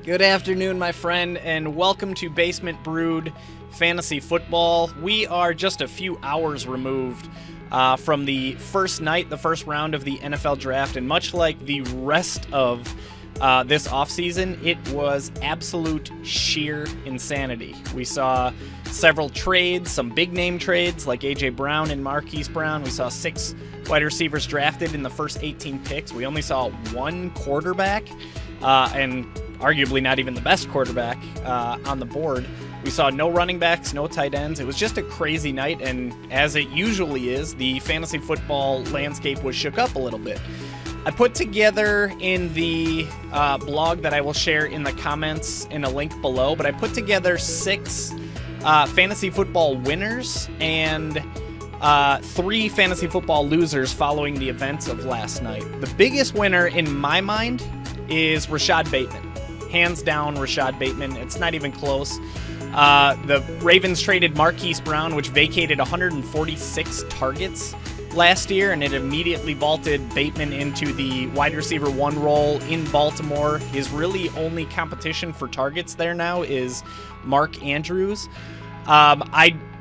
Good afternoon, my friend, and welcome to Basement Brewed Fantasy Football. We are just a few hours removed from the first night, the first round of the NFL Draft, and much like the rest of this offseason, it was absolute sheer insanity. We saw several trades, some big-name trades like A.J. Brown and Marquise Brown. We saw 6 wide receivers drafted in the first 18 picks. We only saw one quarterback, and arguably not even the best quarterback on the board. We saw no running backs, no tight ends. It was just a crazy night, and as it usually is, the fantasy football landscape was shook up a little bit. I put together in the blog that I will share in the comments in a link below, but I put together 6 fantasy football winners and 3 fantasy football losers following the events of last night. The biggest winner in my mind is Rashad Bateman. Hands down, Rashad Bateman. It's not even close. The Ravens traded Marquise Brown, which vacated 146 targets last year, and it immediately vaulted Bateman into the wide receiver 1 role in Baltimore. His really only competition for targets there now is Mark Andrews.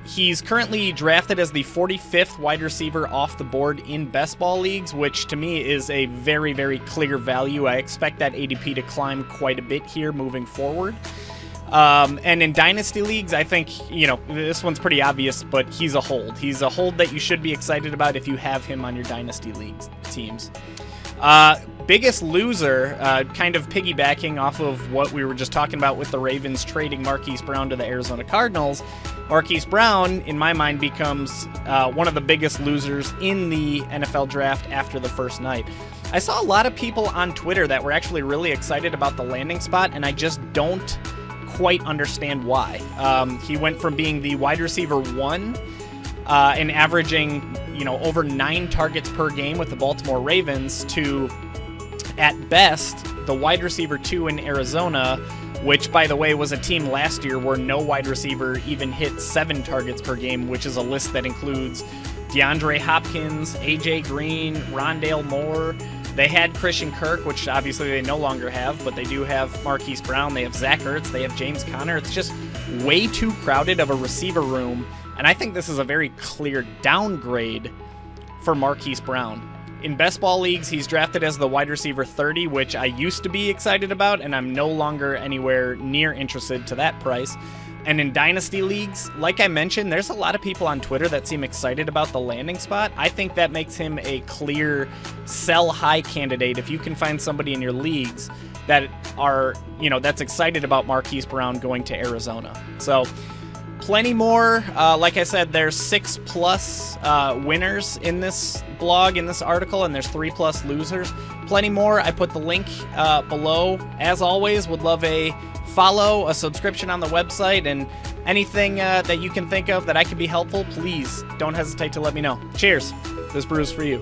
He's currently drafted as the 45th wide receiver off the board in best ball leagues, which to me is a very, very clear value. I expect that ADP to climb quite a bit here moving forward. And in dynasty leagues, I think, this one's pretty obvious, but he's a hold. He's a hold that you should be excited about if you have him on your dynasty leagues teams. Biggest loser, kind of piggybacking off of what we were just talking about with the Ravens trading Marquise Brown to the Arizona Cardinals. Marquise Brown, in my mind, becomes one of the biggest losers in the NFL draft after the first night. I saw a lot of people on Twitter that were actually really excited about the landing spot, and I just don't quite understand why. He went from being the wide receiver 1 and averaging, over 9 targets per game with the Baltimore Ravens to, at best, the wide receiver 2 in Arizona, which, by the way, was a team last year where no wide receiver even hit 7 targets per game, which is a list that includes DeAndre Hopkins, A.J. Green, Rondale Moore. They had Christian Kirk, which obviously they no longer have, but they do have Marquise Brown. They have Zach Ertz. They have James Conner. It's just way too crowded of a receiver room, and I think this is a very clear downgrade for Marquise Brown. In best ball leagues, he's drafted as the wide receiver 30, which I used to be excited about, and I'm no longer anywhere near interested to that price. And in dynasty leagues, like I mentioned, there's a lot of people on Twitter that seem excited about the landing spot. I think that makes him a clear sell high candidate if you can find somebody in your leagues that are, that's excited about Marquise Brown going to Arizona. So plenty more. Like I said, there's 6+ winners in this blog, in this article, and there's 3+ losers. Plenty more. I put the link below. As always, would love a follow, a subscription on the website, and anything that you can think of that I could be helpful, please don't hesitate to let me know. Cheers. This brew is for you.